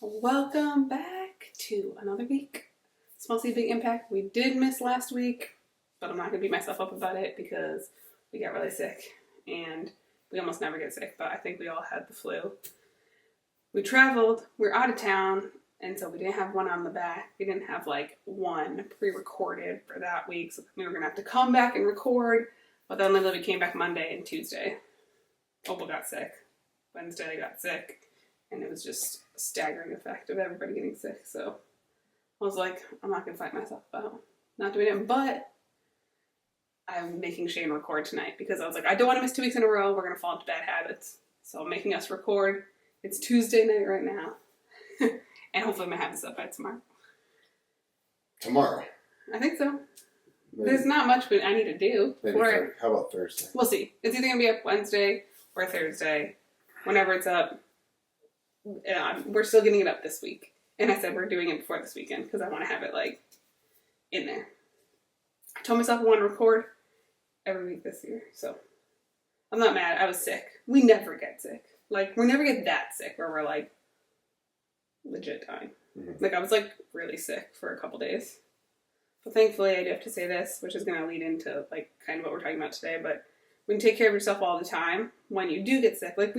Welcome back to another week. Small C Big Impact. We did miss last week, but I'm not going to beat myself up about it because we got really sick. And we almost never get sick, but I think we all had the flu. We traveled, we're out of town, and so we didn't have one on the back. We didn't have like one pre-recorded for that week, so we were going to have to come back and record. But then literally we came back Monday and Tuesday. Opal got sick. Wednesday I got sick. And it was just a staggering effect of everybody getting sick. So I was like, I'm not going to fight myself about not doing it. But I'm making Shane record tonight because I was like, I don't want to miss 2 weeks in a row. We're going to fall into bad habits. So I'm making us record. It's Tuesday night right now. And hopefully I'm going to have this up by tomorrow. Tomorrow? I think so. Maybe. There's not much I need to do. How about Thursday? We'll see. It's either going to be up Wednesday or Thursday. Whenever it's up. We're still getting it up this week. And I said we're doing it before this weekend because I want to have it, like, in there. I told myself I want to record every week this year. So I'm not mad. I was sick. We never get sick. Like, we never get that sick where we're, like, legit dying. Mm-hmm. Like, I was, like, really sick for a couple days. But thankfully, I do have to say this, which is going to lead into, like, kind of what we're talking about today. But when you take care of yourself all the time, when you do get sick, like,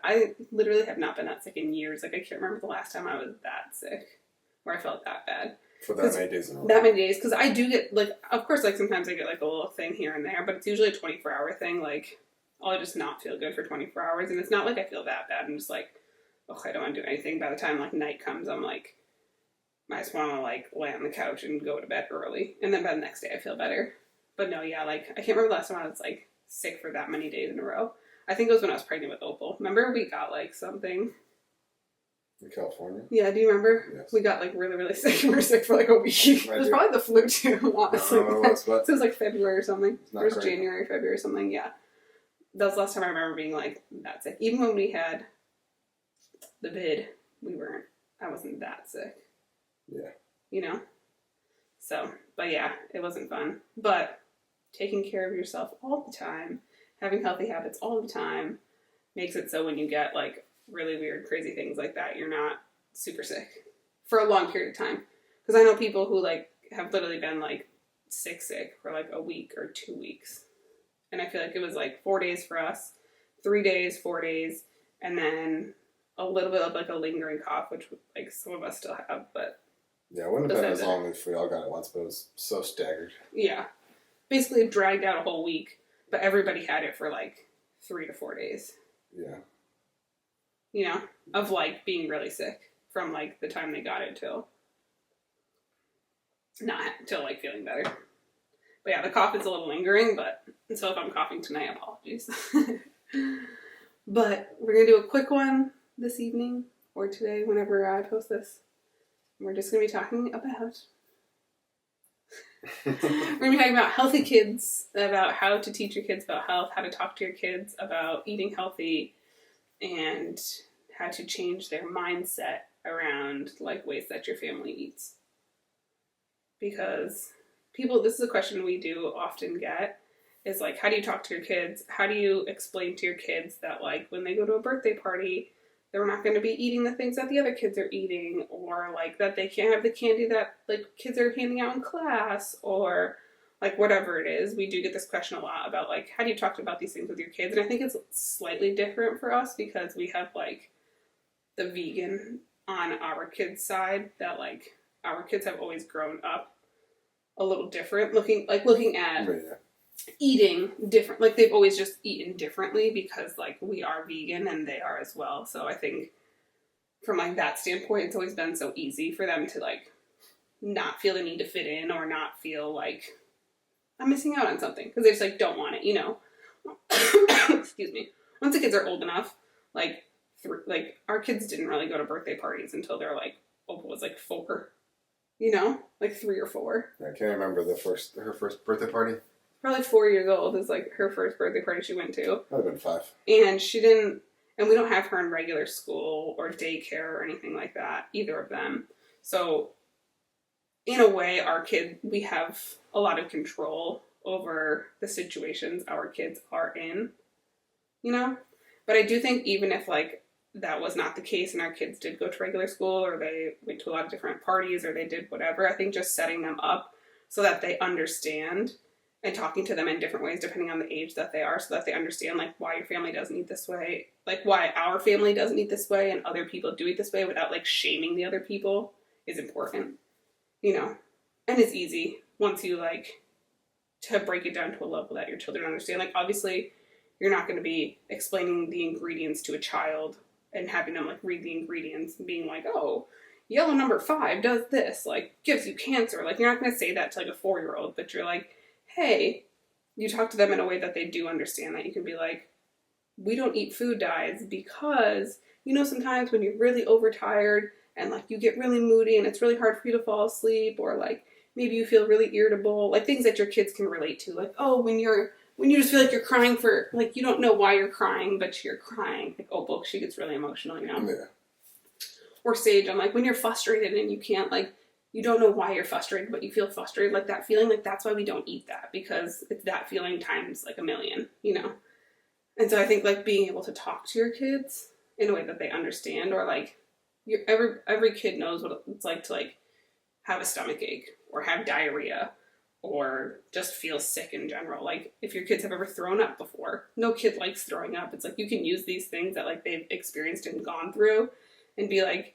I literally have not been that sick in years. Like, I can't remember the last time I was that sick, where I felt that bad. For that many days in a row. That many days, because I do get, like, of course, like, sometimes I get, like, a little thing here and there, but it's usually a 24-hour thing, like, I'll just not feel good for 24 hours, and it's not like I feel that bad. I'm just like, oh, I don't want to do anything. By the time, like, night comes, I'm like, I just want to, like, lay on the couch and go to bed early, and then by the next day I feel better. But no, yeah, like, I can't remember the last time I was, like, sick for that many days in a row. I think it was when I was pregnant with Opal. Remember we got, like, something... In California? Yeah, do you remember? Yes. We got, like, really, really sick. We were sick for, like, a week. It was probably the flu, too, honestly. No, it was, but so it was, like, February or something. It was great. January, February or something, yeah. That was the last time I remember being, like, that sick. Even when we had the bid, I wasn't that sick. Yeah. You know? So, but yeah, it wasn't fun. But taking care of yourself all the time, having healthy habits all the time, makes it so when you get, like, really weird, crazy things like that, you're not super sick for a long period of time. Because I know people who, like, have literally been, like, sick for, like, a week or 2 weeks. And I feel like it was, like, 4 days for us, 3 days, 4 days, and then a little bit of, like, a lingering cough, which, like, some of us still have, but... Yeah, it wouldn't have been as long as we all got it once, but it was so staggered. Yeah. Basically, it dragged out a whole week, but everybody had it for, like, 3 to 4 days. Yeah. You know, of, like, being really sick from, like, the time they got it till like, feeling better. But yeah, the cough is a little lingering, so if I'm coughing tonight, apologies. But we're going to do a quick one this evening, or today, whenever I post this. We're just going to be talking about... We're going to be talking about healthy kids, about how to teach your kids about health, how to talk to your kids about eating healthy, and how to change their mindset around, like, ways that your family eats. Because this is a question we do often get, is, like, how do you talk to your kids? How do you explain to your kids that, like, when they go to a birthday party, they're not going to be eating the things that the other kids are eating, or, like, that they can't have the candy that, like, kids are handing out in class, or, like, whatever it is. We do get this question a lot about, like, how do you talk about these things with your kids? And I think it's slightly different for us because we have, like, the vegan on our kids' side, that, like, our kids have always grown up a little different, looking at eating different, like, they've always just eaten differently because, like, we are vegan and they are as well. So I think from, like, that standpoint, it's always been so easy for them to, like, not feel the need to fit in or not feel like I'm missing out on something because they just, like, don't want it, you know. Excuse me. Once the kids are old enough, like, our kids didn't really go to birthday parties until they're, like, Opal was, like, 4, you know, like 3 or 4. I can't remember her first birthday party. Probably 4 years old is, like, her first birthday party she went to. That would have been 5. And we don't have her in regular school or daycare or anything like that, either of them. So, in a way, we have a lot of control over the situations our kids are in, you know? But I do think even if, like, that was not the case and our kids did go to regular school or they went to a lot of different parties or they did whatever. I think just setting them up so that they understand and talking to them in different ways depending on the age that they are so that they understand like why your family doesn't eat this way, like why our family doesn't eat this way and other people do eat this way without like shaming the other people is important, you know. And it's easy once you like to break it down to a level that your children understand. Like obviously you're not going to be explaining the ingredients to a child and having them like read the ingredients and being like, oh, yellow number 5 does this, like gives you cancer. Like you're not going to say that to like a 4-year-old, but you're like, hey, you talk to them in a way that they do understand that. You can be like, we don't eat food dyes because, you know, sometimes when you're really overtired and like you get really moody and it's really hard for you to fall asleep, or like maybe you feel really irritable, like things that your kids can relate to. Like, oh, when you just feel like you're crying for, like, you don't know why you're crying, but you're crying. Like, Opal, she gets really emotional, you know? Yeah. Or Sage, I'm like, when you're frustrated and you can't, like, you don't know why you're frustrated, but you feel frustrated, like that feeling, like that's why we don't eat that, because it's that feeling times like a million, you know? And so I think like being able to talk to your kids in a way that they understand, or like every kid knows what it's like to like have a stomach ache or have diarrhea or just feel sick in general. Like if your kids have ever thrown up before, no kid likes throwing up. It's like you can use these things that like they've experienced and gone through and be like,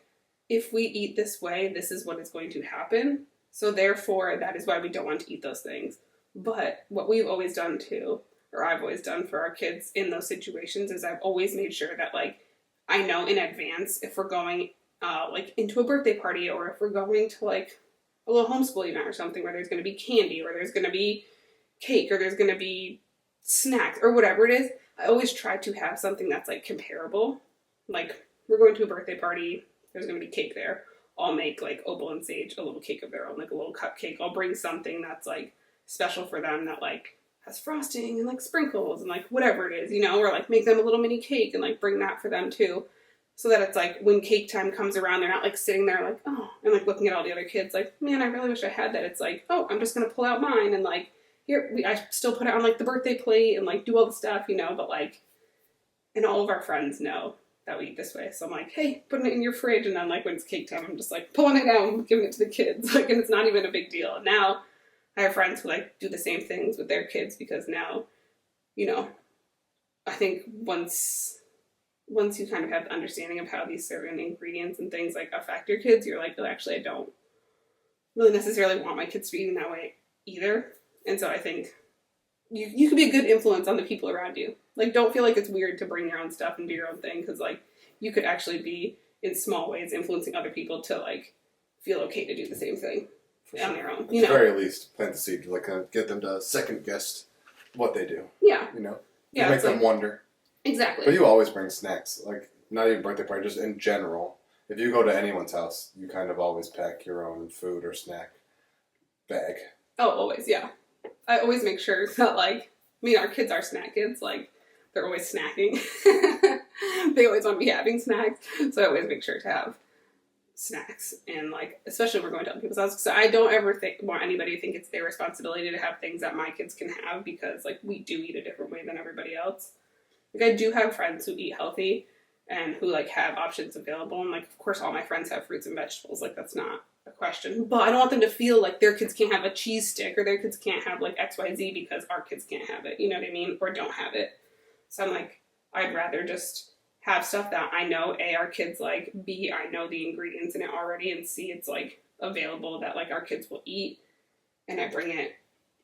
if we eat this way, this is what is going to happen. So therefore, that is why we don't want to eat those things. But what we've always done too, or I've always done for our kids in those situations, is I've always made sure that like I know in advance if we're going like into a birthday party, or if we're going to like a little homeschool event or something where there's going to be candy, or there's going to be cake, or there's going to be snacks, or whatever it is. I always try to have something that's like comparable. Like we're going to a birthday party, there's going to be cake there. I'll make like Opal and Sage a little cake of their own, like a little cupcake. I'll bring something that's like special for them that like has frosting and like sprinkles and like whatever it is, you know, or like make them a little mini cake and like bring that for them too. So that it's like when cake time comes around, they're not like sitting there like, oh, and like looking at all the other kids like, man, I really wish I had that. It's like, oh, I'm just going to pull out mine and like, here, I still put it on like the birthday plate and like do all the stuff, you know, but like, and all of our friends know that we eat this way. So I'm like, hey, putting it in your fridge. And then like when it's cake time, I'm just like pulling it out and giving it to the kids. Like, and it's not even a big deal. And now I have friends who like do the same things with their kids because now, you know, I think once you kind of have the understanding of how these certain ingredients and things like affect your kids, you're like, oh, actually, I don't really necessarily want my kids to be eating that way either. And so I think you can be a good influence on the people around you. Like, don't feel like it's weird to bring your own stuff and do your own thing, because like you could actually be in small ways influencing other people to like feel okay to do the same thing on their own. You know, at the very least, plant the seed, like get them to second guess what they do. Yeah, you know, yeah, make them wonder. Exactly. But you always bring snacks, like not even birthday party, just in general. If you go to anyone's house, you kind of always pack your own food or snack bag. Oh, always, yeah. I always make sure that like, I mean, our kids are snack kids, like they're always snacking. They always want to be having snacks, so I always make sure to have snacks. And like, especially when we're going to other people's houses, so I don't ever want anybody to think it's their responsibility to have things that my kids can have, because like we do eat a different way than everybody else. Like I do have friends who eat healthy and who like have options available, and like of course all my friends have fruits and vegetables, like that's not a question. But I don't want them to feel like their kids can't have a cheese stick or their kids can't have like XYZ because our kids can't have it, you know what I mean? Or don't have it. So I'm like, I'd rather just have stuff that I know A, our kids like, B, I know the ingredients in it already, and C, it's like available that like our kids will eat, and I bring it,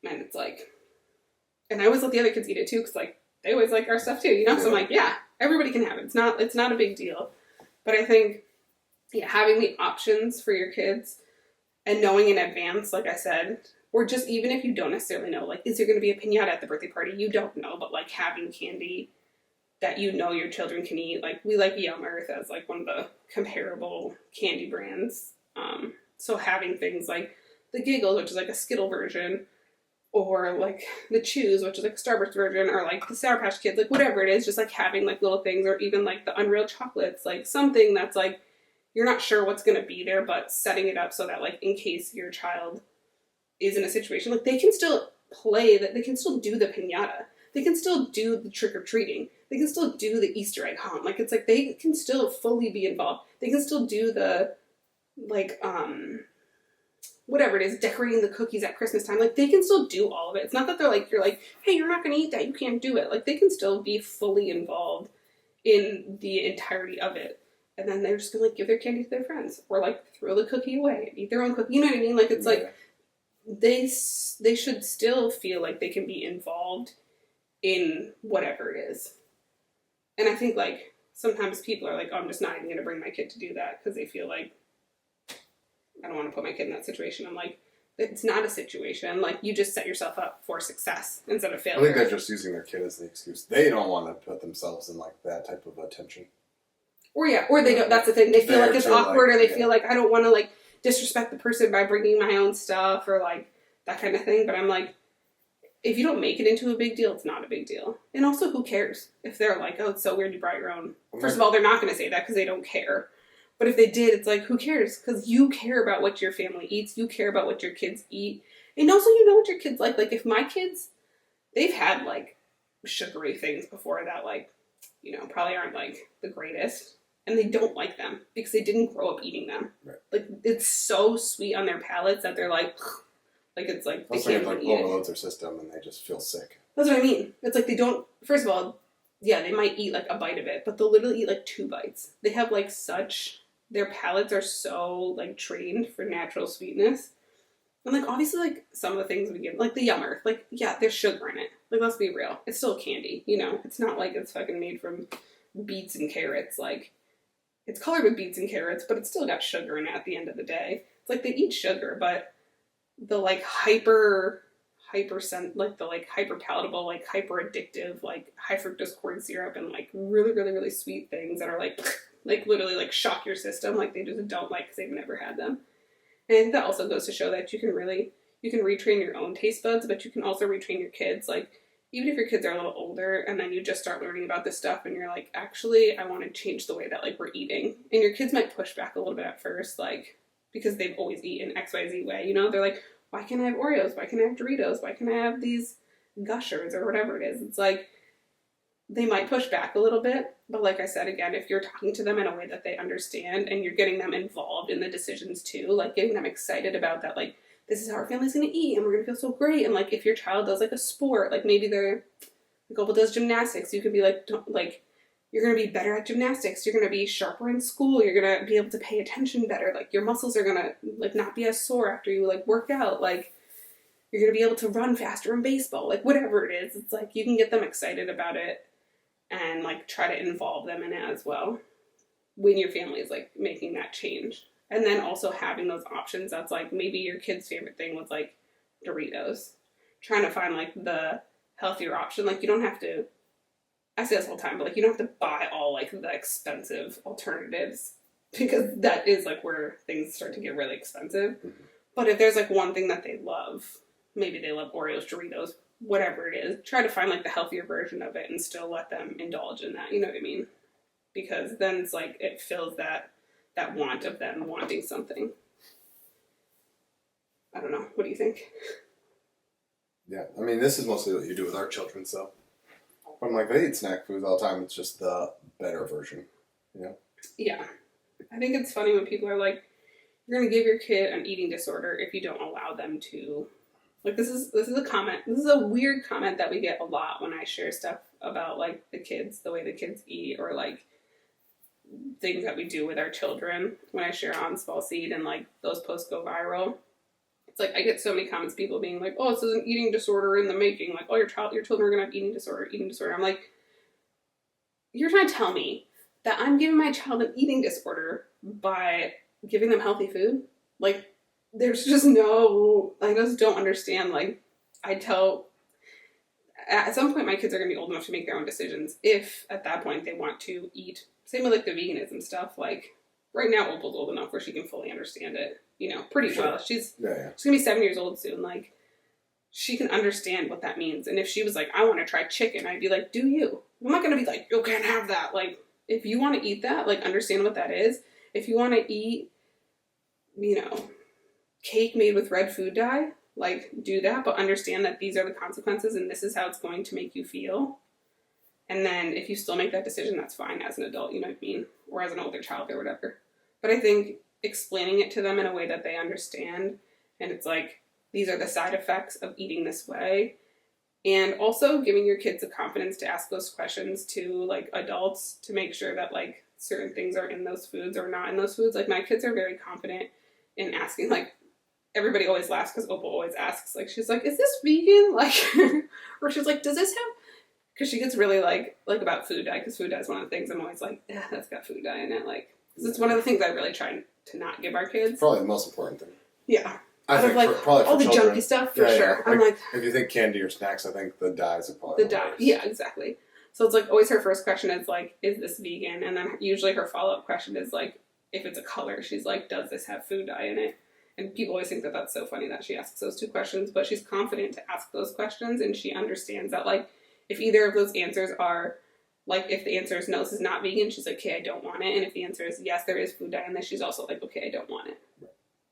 and it's like, and I always let the other kids eat it too, because like they always like our stuff too, you know? So I'm like, yeah, everybody can have it. It's not a big deal. But I think, yeah, having the options for your kids and knowing in advance, like I said, or just even if you don't necessarily know, like, is there going to be a piñata at the birthday party? You don't know, but like having candy that you know your children can eat. Like we like Yum Earth as like one of the comparable candy brands. So having things like the Giggles, which is like a Skittle version, or like the Chews, which is like a Starburst version, or like the Sour Patch Kids, like whatever it is, just like having like little things, or even like the Unreal Chocolates, like something that's like, you're not sure what's going to be there, but setting it up so that like in case your child is in a situation, like they can still play, that they can still do the piñata. They can still do the trick-or-treating. they can still do the Easter egg hunt. Like, it's like they can still fully be involved. They can still do the, like, whatever it is, decorating the cookies at Christmas time. Like, they can still do all of it. It's not that they're like, you're like, hey, you're not going to eat that. You can't do it. Like, they can still be fully involved in the entirety of it. And then they're just going to, like, give their candy to their friends. Or, like, throw the cookie away and eat their own cookie. You know what I mean? Like, it's like, they should still feel like they can be involved in whatever it is. And I think, like, sometimes people are like, oh, I'm just not even going to bring my kid to do that because they feel like, I don't want to put my kid in that situation. I'm like, it's not a situation. Like, you just set yourself up for success instead of failure. I think they're just using their kid as the excuse. They don't want to put themselves in, like, that type of attention. Or they don't. That's the thing. They feel like it's awkward, or they feel like I don't want to, like, disrespect the person by bringing my own stuff or, like, that kind of thing. But I'm like, if you don't make it into a big deal, it's not a big deal. And also, who cares if they're like, oh, it's so weird you brought your own. First of all, they're not going to say that because they don't care. But if they did, it's like, who cares? Because you care about what your family eats. You care about what your kids eat. And also, you know what your kids like. Like, if my kids, they've had, like, sugary things before that, like, you know, probably aren't, like, the greatest. And they don't like them because they didn't grow up eating them. Right. Like, it's so sweet on their palates that they're like it's like they can't like overloads their system and they just feel sick. That's what I mean. It's like they don't, first of all, yeah, they might eat, like, a bite of it, but they'll literally eat, like, 2 bites. They have, like, their palates are so, like, trained for natural sweetness. And, like, obviously, like, some of the things we give, like, the Yummer, like, yeah, there's sugar in it. Like, let's be real. It's still candy, you know? It's not like it's fucking made from beets and carrots. Like, it's colored with beets and carrots, but it's still got sugar in it at the end of the day. It's like they eat sugar, but the, like, hyper palatable, like, hyper addictive, like, high fructose corn syrup and, like, really, really, really sweet things that are, like literally, like, shock your system, like, they just don't like because they've never had them. And I think that also goes to show that you can retrain your own taste buds, but you can also retrain your kids. Like, even if your kids are a little older and then you just start learning about this stuff and you're like, actually, I want to change the way that, like, we're eating. And your kids might push back a little bit at first, like, because they've always eaten XYZ way, you know? They're like, why can't I have Oreos? Why can't I have Doritos? Why can't I have these Gushers or whatever it is? It's like, they might push back a little bit, but like I said, again, if you're talking to them in a way that they understand and you're getting them involved in the decisions too, like getting them excited about that, like, this is how our family's going to eat and we're going to feel so great. And, like, if your child does, like, a sport, like, maybe they're, like, Opal does gymnastics, you could be like, you're going to be better at gymnastics, you're going to be sharper in school, you're going to be able to pay attention better, like, your muscles are going to, like, not be as sore after you, like, work out, like, you're going to be able to run faster in baseball, like, whatever it is. It's like, you can get them excited about it and, like, try to involve them in it as well when your family is, like, making that change. And then also having those options that's, like, maybe your kid's favorite thing was, like, Doritos. Trying to find, like, the healthier option. Like, you don't have to, I say this all the time, but, like, you don't have to buy all, like, the expensive alternatives because that is, like, where things start to get really expensive. Mm-hmm. But if there's, like, one thing that they love, maybe they love Oreos, Doritos, whatever it is, try to find, like, the healthier version of it and still let them indulge in that, you know what I mean? Because then it's, like, it fills that want of them wanting something. I don't know. What do you think? Yeah, I mean, this is mostly what you do with our children, so. I'm like, they eat snack foods all the time. It's just the better version, you know? Yeah. I think it's funny when people are like, you're going to give your kid an eating disorder if you don't allow them to. Like, this is a comment. This is a weird comment that we get a lot when I share stuff about, like, the kids, the way the kids eat, or, like, things that we do with our children when I share on Small Seed and, like, those posts go viral. It's like I get so many comments, people being like, oh, this is an eating disorder in the making. Like, oh, your children are going to have eating disorder. I'm like, you're trying to tell me that I'm giving my child an eating disorder by giving them healthy food? Like, there's just no, I just don't understand. Like, at some point my kids are going to be old enough to make their own decisions if at that point they want to eat. Same with, like, the veganism stuff. Like, right now Opal's old enough where she can fully understand it, you know, pretty well. She's going to be 7 years old soon. Like, she can understand what that means. And if she was like, I want to try chicken, I'd be like, do you? I'm not going to be like, you can't have that. Like, if you want to eat that, like, understand what that is. If you want to eat, you know, cake made with red food dye, like, do that, but understand that these are the consequences and this is how it's going to make you feel. And then if you still make that decision, that's fine as an adult, you know what I mean? Or as an older child or whatever. But I think explaining it to them in a way that they understand, and it's like, these are the side effects of eating this way. And also giving your kids the confidence to ask those questions to, like, adults to make sure that, like, certain things are in those foods or not in those foods. Like, my kids are very confident in asking, like, everybody always laughs because Opal always asks, like, she's like, is this vegan? Like, or she's like, does this have, because she gets really, like about food dye, because food dye is one of the things I'm always like, yeah, that's got food dye in it. Like, because it's one of the things I really try to not give our kids. Probably the most important thing. Yeah. I think like, probably for all the children, junky stuff, for sure. Yeah. I'm like, if you think candy or snacks, I think the dyes are probably the dye. Yeah, exactly. So it's like always her first question is like, is this vegan? And then usually her follow-up question is like, if it's a color, she's like, does this have food dye in it? And people always think that that's so funny that she asks those 2 questions, but she's confident to ask those questions, and she understands that, like, if either of those answers are, like, if the answer is no, this is not vegan, she's like, okay, I don't want it. And if the answer is yes, there is food dye in this, she's also like, okay, I don't want it.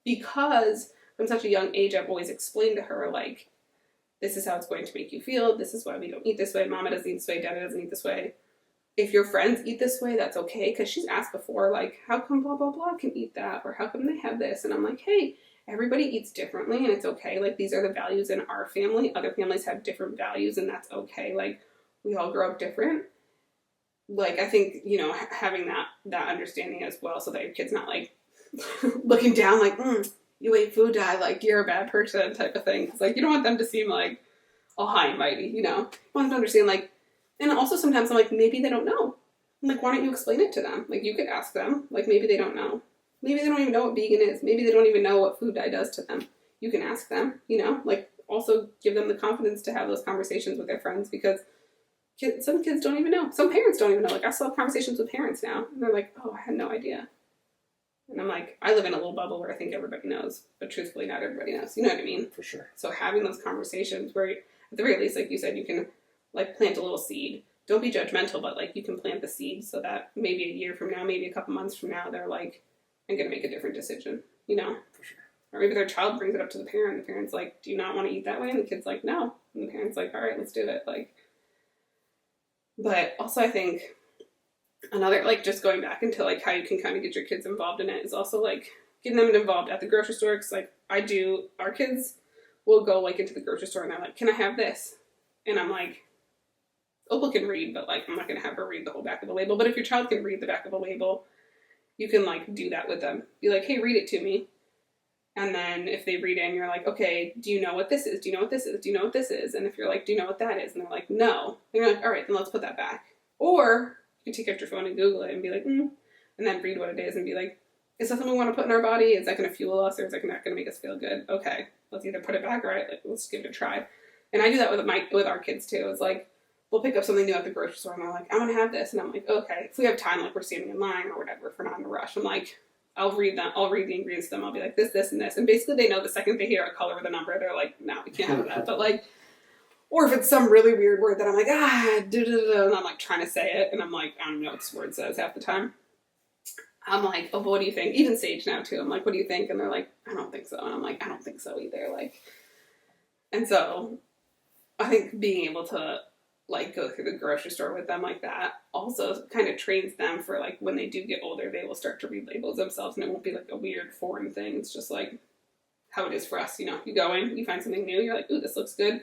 Because from such a young age, I've always explained to her, like, this is how it's going to make you feel. This is why we don't eat this way. Mama doesn't eat this way. Dada doesn't eat this way. If your friends eat this way, that's okay. Because she's asked before, like, how come blah, blah, blah can eat that? Or how come they have this? And I'm like, hey, everybody eats differently and it's okay. Like, these are the values in our family. Other families have different values and that's okay. Like, we all grow up different. Like, I think, you know, having that understanding as well, so that your kid's not, like, looking down like, you ate food dye, like, you're a bad person type of thing. Because, like, you don't want them to seem, like, all high and mighty, you know? You want them to understand, like, and also sometimes I'm like, maybe they don't know. I'm like, why don't you explain it to them? Like, you could ask them. Like, maybe they don't know. Maybe they don't even know what vegan is. Maybe they don't even know what food dye does to them. You can ask them, you know? Like, also give them the confidence to have those conversations with their friends, because some kids don't even know. Some parents don't even know. Like, I still have conversations with parents now, and they're like, oh, I had no idea. And I'm like, I live in a little bubble where I think everybody knows, but truthfully, not everybody knows. You know what I mean? For sure. So having those conversations where, at the very least, like you said, you can, like, plant a little seed. Don't be judgmental, but, like, you can plant the seed so that maybe a year from now, maybe a couple months from now, they're like, I'm going to make a different decision, you know? For sure. Or maybe their child brings it up to the parent, and the parent's like, do you not want to eat that way? And the kid's like, no. And the parent's like, all right, let's do it. Like, but also I think another, like, just going back into, like, how you can kind of get your kids involved in it is also, like, getting them involved at the grocery store. Because, like, our kids will go, like, into the grocery store and they're like, can I have this? And I'm like, Opal can read, but, like, I'm not going to have her read the whole back of the label. But if your child can read the back of a label, you can, like, do that with them. Be like, hey, read it to me. And then if they read it and you're like, okay, do you know what this is? Do you know what this is? Do you know what this is? And if you're like, do you know what that is? And they're like, no. And you're like, all right, then let's put that back. Or you can take out your phone and Google it and be like, and then read what it is and be like, is that something we want to put in our body? Is that going to fuel us, or is that not going to make us feel good? Okay, let's either put it back or like, let's give it a try. And I do that with our kids too. It's like, we'll pick up something new at the grocery store and they're like, I want to have this. And I'm like, okay, if we have time, like we're standing in line or whatever, if we're not in a rush, I'm like, I'll read the ingredients to them. I'll be like, this, and this. And basically they know the second they hear a color with a number, they're like, no, we can't have that. But, like, or if it's some really weird word that I'm like, and I'm like trying to say it, and I'm like, I don't know what this word says half the time. I'm like, oh, what do you think? Even Sage now too. I'm like, what do you think? And they're like, I don't think so. And I'm like, I don't think so either. Like, and so I think being able to, like, go through the grocery store with them like that also kind of trains them for, like, when they do get older, they will start to read labels themselves, and it won't be like a weird foreign thing. It's just like how it is for us, you know. You go in, you find something new, you're like, ooh, this looks good.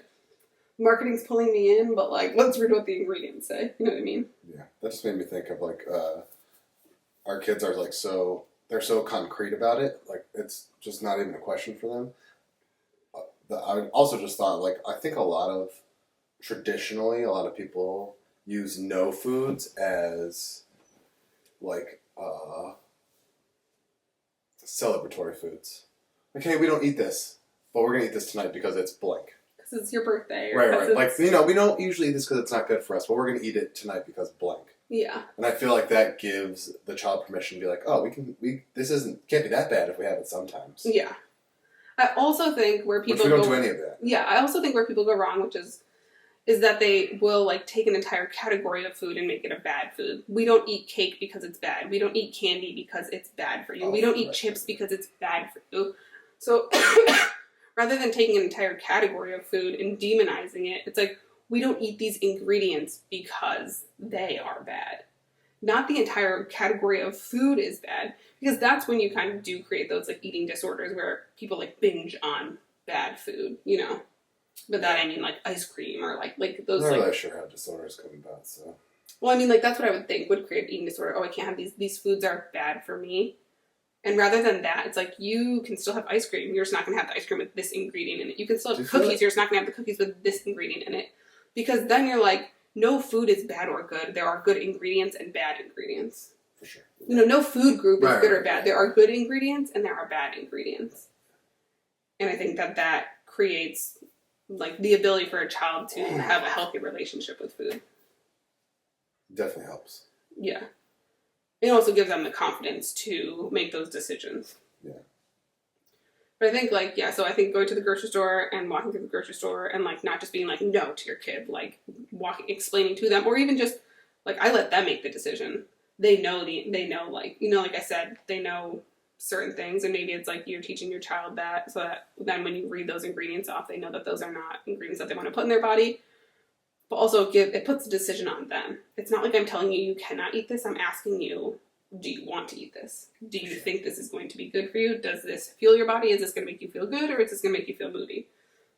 Marketing's pulling me in, but, like, let's read what the ingredients say. You know what I mean? Yeah, that just made me think of, like, our kids are, like, they're so concrete about it. Like, it's just not even a question for them. I also just thought, like, I think traditionally, a lot of people use no foods as, like, celebratory foods. Like, hey, we don't eat this, but we're going to eat this tonight because it's blank. Because it's your birthday. Or right. Like, you know, we don't usually eat this because it's not good for us, but we're going to eat it tonight because blank. Yeah. And I feel like that gives the child permission to be like, oh, this can't be that bad if we have it sometimes. Yeah. I also think where people we don't do any of that. Yeah, I also think where people go wrong, which is that they will, like, take an entire category of food and make it a bad food. We don't eat cake because it's bad. We don't eat candy because it's bad for you. We don't eat chips because it's bad for you. So rather than taking an entire category of food and demonizing it, it's like, we don't eat these ingredients because they are bad. Not the entire category of food is bad, because that's when you kind of do create those like eating disorders where people like binge on bad food, you know. But that I mean like ice cream or like those. I'm not like, really sure how disorders come about. So. Well, I mean, like that's what I would think would create eating disorder. Oh, I can't have these foods are bad for me. And rather than that, it's like you can still have ice cream. You're just not going to have the ice cream with this ingredient in it. You can still have cookies. You're just not going to have the cookies with this ingredient in it. Because then you're like, no food is bad or good. There are good ingredients and bad ingredients. For sure. You know, no food group is good or bad. There are good ingredients and there are bad ingredients. And I think that creates like the ability for a child to have a healthy relationship with food. Definitely helps. Yeah. It also gives them the confidence to make those decisions. Yeah. But I think, like, yeah, so I think going to the grocery store and walking through the grocery store and, like, not just being, like, no to your kid, like, explaining to them, or even just, like, I let them make the decision. They know, like, you know, like I said, they know certain things, and maybe it's, like, you're teaching your child that, so that then when you read those ingredients off, they know that those are not ingredients that they want to put in their body. But also, it puts the decision on them. It's not like I'm telling you you cannot eat this. I'm asking you, do you want to eat this? Do you think this is going to be good for you? Does this fuel your body? Is this going to make you feel good, or is this going to make you feel moody?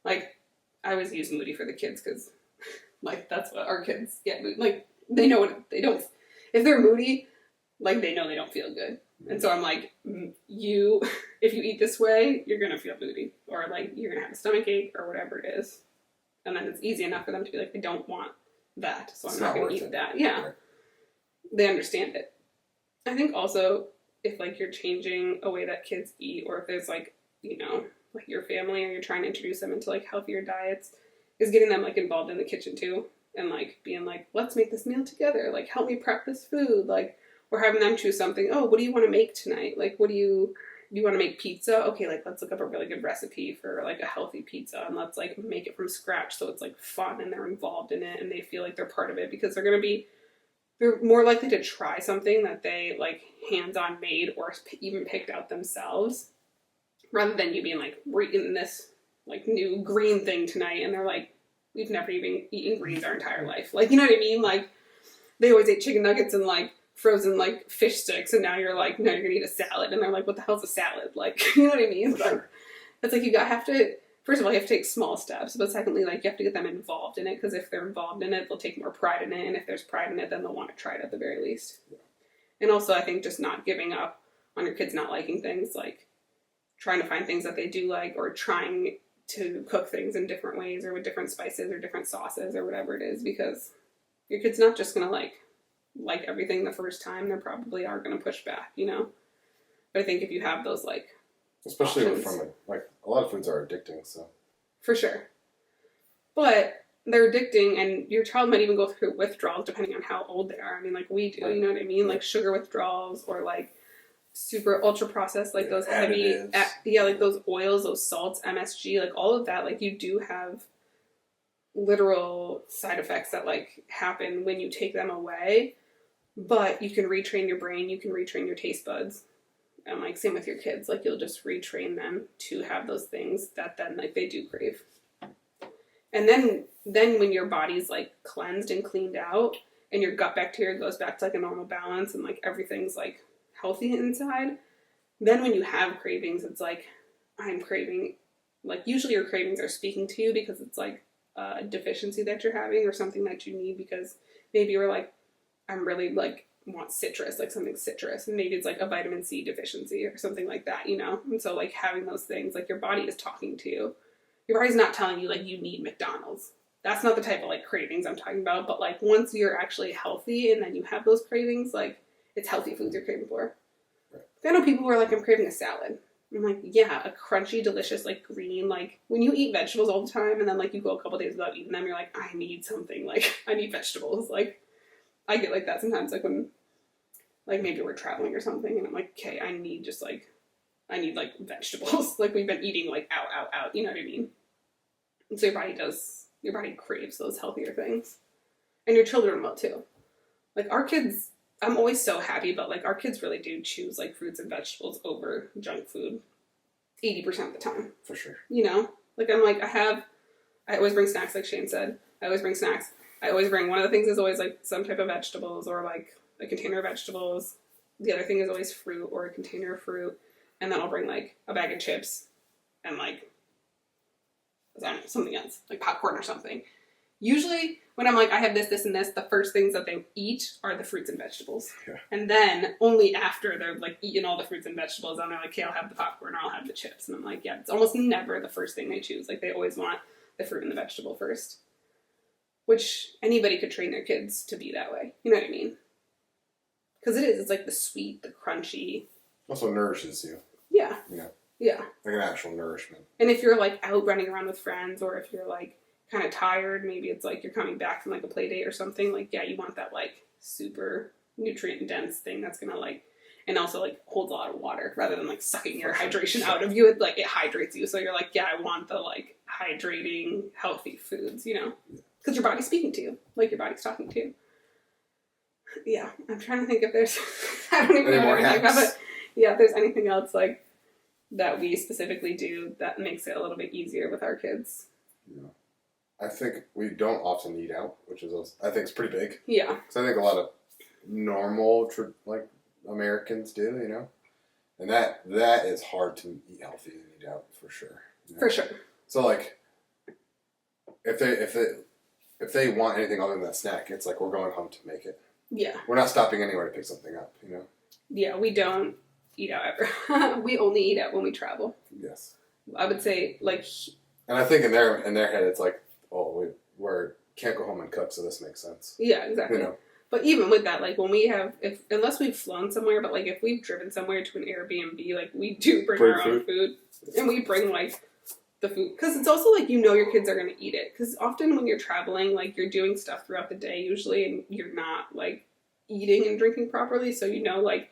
Like, I always use moody for the kids because, like, that's what our kids get. Like, they know what they don't. If they're moody, like, they know they don't feel good. And so I'm like, if you eat this way, you're going to feel moody, or like you're going to have a stomach ache or whatever it is. And then it's easy enough for them to be like, I don't want that, so I'm not going to eat that. Yeah. Right. They understand it. I think also if like you're changing a way that kids eat, or if there's like, you know, like your family, or you're trying to introduce them into like healthier diets, is getting them like involved in the kitchen too. And like being like, let's make this meal together. Like help me prep this food. Like, or having them choose something. Oh, what do you want to make tonight? Like, do you want to make pizza? Okay, like let's look up a really good recipe for like a healthy pizza, and let's like make it from scratch so it's like fun and they're involved in it and they feel like they're part of it, because they're more likely to try something that they like hands-on made or even picked out themselves, rather than you being like, we're eating this like new green thing tonight, and they're like, we've never even eaten greens our entire life. Like, you know what I mean? Like they always ate chicken nuggets and like frozen like fish sticks, and now you're like, no, you're gonna eat a salad, and they're like, what the hell's a salad? Like, you know what I mean? Like, it's like you have to, first of all, you have to take small steps, but secondly, like you have to get them involved in it, because if they're involved in it, they'll take more pride in it, and if there's pride in it, then they'll want to try it at the very least. And also, I think just not giving up on your kids not liking things, like trying to find things that they do like, or trying to cook things in different ways or with different spices or different sauces or whatever it is, because your kid's not just gonna like everything the first time. They probably are going to push back, you know? But I think if you have those, like, especially options, from, like, a lot of foods are addicting, so. For sure. But they're addicting, and your child might even go through withdrawals depending on how old they are. I mean, like we do, you know what I mean? Like sugar withdrawals, or, like, super ultra processed, like those heavy, like those oils, those salts, MSG, like all of that. Like, you do have literal side effects that, like, happen when you take them away. But you can retrain your brain, you can retrain your taste buds. And like same with your kids, like you'll just retrain them to have those things that then like they do crave. And then when your body's like cleansed and cleaned out, and your gut bacteria goes back to like a normal balance, and like everything's like healthy inside, then when you have cravings, it's like, I'm craving, like usually your cravings are speaking to you because it's like a deficiency that you're having or something that you need, because maybe you're like, I'm really like want citrus, like something citrus, and maybe it's like a vitamin C deficiency or something like that, you know? And so like having those things, like your body is talking to you. Your body's not telling you like you need McDonald's. That's not the type of like cravings I'm talking about. But like once you're actually healthy and then you have those cravings, like it's healthy foods you're craving for. Right. I know people who are like, I'm craving a salad. I'm like, yeah, a crunchy, delicious, like green, like when you eat vegetables all the time and then like you go a couple days without eating them, you're like, I need something, like I need vegetables. Like I get like that sometimes, like when, like maybe we're traveling or something, and I'm like, okay, I need like vegetables. Like we've been eating like out, you know what I mean? And so your body craves those healthier things. And your children will too. Like our kids, I'm always so happy, but like our kids really do choose like fruits and vegetables over junk food 80% of the time. For sure. You know? Like I'm like, I have I always bring snacks, like Shane said. I always bring snacks. I always bring, one of the things is always like some type of vegetables or like a container of vegetables. The other thing is always fruit or a container of fruit. And then I'll bring like a bag of chips and like, I don't know, something else, like popcorn or something. Usually when I'm like, I have this, this, and this, the first things that they eat are the fruits and vegetables. Yeah. And then only after they're like eating all the fruits and vegetables, then they're like, okay, I'll have the popcorn or I'll have the chips. And I'm like, yeah, it's almost never the first thing they choose. Like they always want the fruit and the vegetable first. Which anybody could train their kids to be that way. You know what I mean? Because it is. It's like the sweet, the crunchy. Also nourishes you. Yeah. Yeah. Yeah. Like an actual nourishment. And if you're like out running around with friends, or if you're like kind of tired, maybe it's like you're coming back from like a play date or something, like, yeah, you want that like super nutrient dense thing that's gonna like, and also like holds a lot of water rather than like sucking your hydration out of you. It like, it hydrates you. So you're like, yeah, I want the like hydrating, healthy foods, you know? Because your body's speaking to you. Like your body's talking to you. Yeah, I'm trying to think if there's, I don't even know what I'm about, but yeah, if there's anything else like that we specifically do that makes it a little bit easier with our kids. Yeah. I think we don't often eat out, which is, I think, is pretty big. Yeah. Because I think a lot of normal, like, Americans do, you know? And that is hard to eat healthy and eat out, for sure. You know? For sure. So, like, if they want anything other than that snack, it's like we're going home to make it. Yeah. We're not stopping anywhere to pick something up, you know? Yeah, we don't eat out ever. We only eat out when we travel. Yes. I would say, like... And I think in their head, it's like, oh, we can't go home and cook, so this makes sense. Yeah, exactly. You know? But even with that, like, when we have... unless we've flown somewhere, but, like, if we've driven somewhere to an Airbnb, like, we do bring our own food. And we bring, like, the food. Because it's also, like, you know your kids are going to eat it. Because often when you're traveling, like, you're doing stuff throughout the day, usually, and you're not, like, eating and drinking properly. So, you know, like,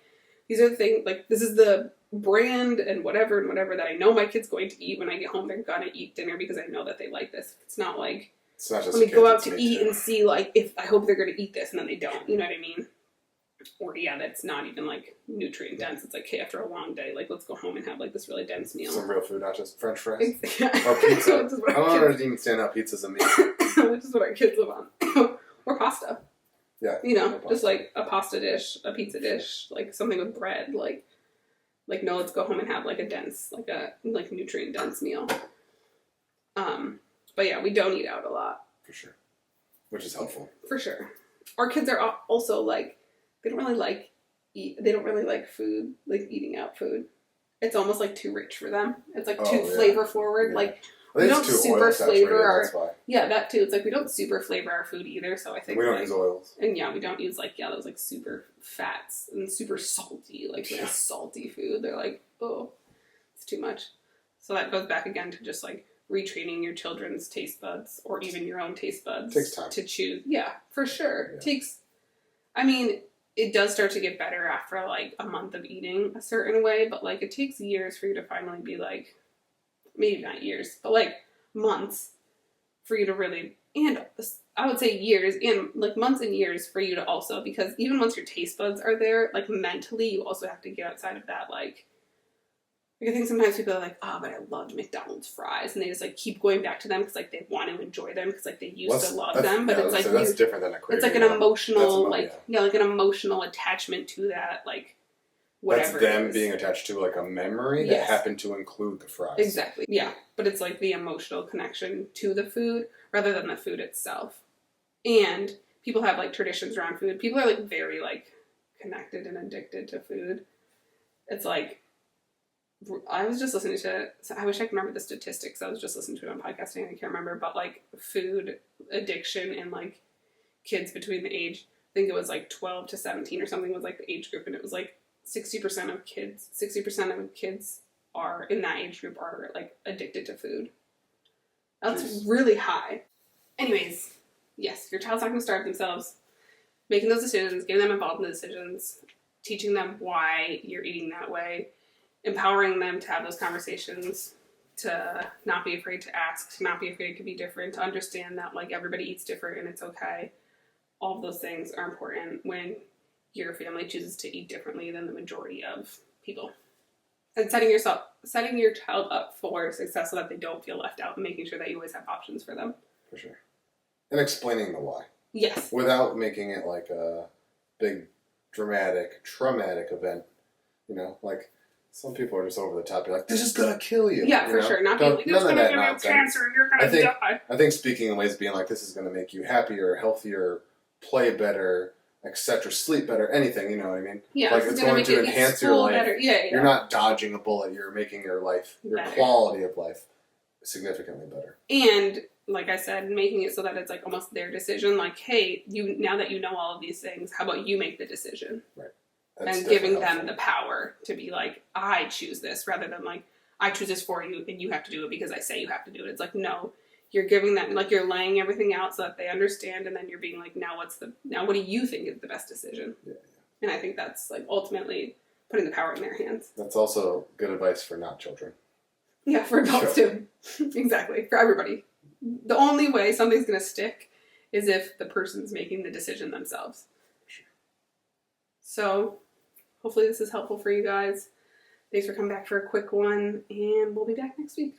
these are the things, like, this is the brand and whatever that I know my kid's going to eat when I get home. They're going to eat dinner because I know that they like this. It's not like, it's not just let me go out to eat and see, like, if I hope they're going to eat this and then they don't. You know what I mean? Or, yeah, that's not even, like, nutrient dense. It's like, hey, after a long day, like, let's go home and have, like, this really dense meal. Some real food, not just French fries. Yeah. Or pizza. I don't know if even stand out pizzas a meal. Which is what our kids live on. Or pasta. Yeah. You know, just like a pasta dish, a pizza dish, like something with bread, like no, let's go home and have like a dense, like nutrient dense meal. But yeah, we don't eat out a lot. For sure. Which is helpful. For sure. Our kids are also like, they don't really like food, like eating out food. It's almost like too rich for them. It's like too flavor forward. Yeah. Like, we don't super flavor our... Yeah, that too. It's like we don't super flavor our food either, so I think... We don't use oils. And yeah, we don't use like, those like super fats and super salty, like really salty food. They're like, oh, it's too much. So that goes back again to just like retraining your children's taste buds or even your own taste buds. Takes time. To choose. Yeah, for sure. Yeah. I mean, it does start to get better after like a month of eating a certain way, but like it takes years for you to finally be like, maybe not years, but like months for you to really, and I would say years and like months and years for you to also, because even once your taste buds are there, like mentally, you also have to get outside of that. Like I think sometimes people are like, oh, but I loved McDonald's fries, and they just like keep going back to them because like they want to enjoy them because like they used to love them, but it's like that's different than a craving. It's like an emotional, like like an emotional attachment to that, like. Whatever that's them being attached to like a memory that happened to include the fries. Exactly. Yeah. But it's like the emotional connection to the food rather than the food itself. And people have like traditions around food. People are like very like connected and addicted to food. It's like, I was just listening to, I wish I could remember the statistics. I was just listening to it on podcasting and I can't remember, but like food addiction in like kids between the age, I think it was like 12 to 17 or something was like the age group, and it was like 60% of kids are in that age group are like addicted to food. That's really high. Anyways, yes, your child's not going to starve themselves. Making those decisions, getting them involved in the decisions, teaching them why you're eating that way, empowering them to have those conversations, to not be afraid to ask, to not be afraid to be different, to understand that like everybody eats different and it's okay. All of those things are important when your family chooses to eat differently than the majority of people. and setting your child up for success so that they don't feel left out, and making sure that you always have options for them. For sure. And explaining the why. Yes. Without making it like a big, dramatic, traumatic event. You know, like some people are just over the top. You're like, this is gonna kill you. Yeah, you for know? sure. Not being like, this is gonna give you nonsense. cancer and you're gonna die. I think speaking in ways of being like, this is gonna make you happier, healthier, play better, etc., sleep better, anything. You know what I mean? Yeah, like it's going to enhance your life. Better. Yeah. You're not dodging a bullet. You're making your life, your better. quality of life, significantly better. And like I said, making it so that it's like almost their decision. Like, hey, now that you know all of these things, how about you make the decision? Right. And giving them the power to be like, I choose this, rather than like, I choose this for you and you have to do it because I say you have to do it. It's like, no, you're giving them, like, you're laying everything out so that they understand, and then you're being like, now what do you think is the best decision? Yeah. And I think that's like ultimately putting the power in their hands. That's also good advice for not children. Yeah, for adults too. Exactly. For everybody. The only way something's going to stick is if the person's making the decision themselves. Sure. So, hopefully this is helpful for you guys. Thanks for coming back for a quick one, and we'll be back next week.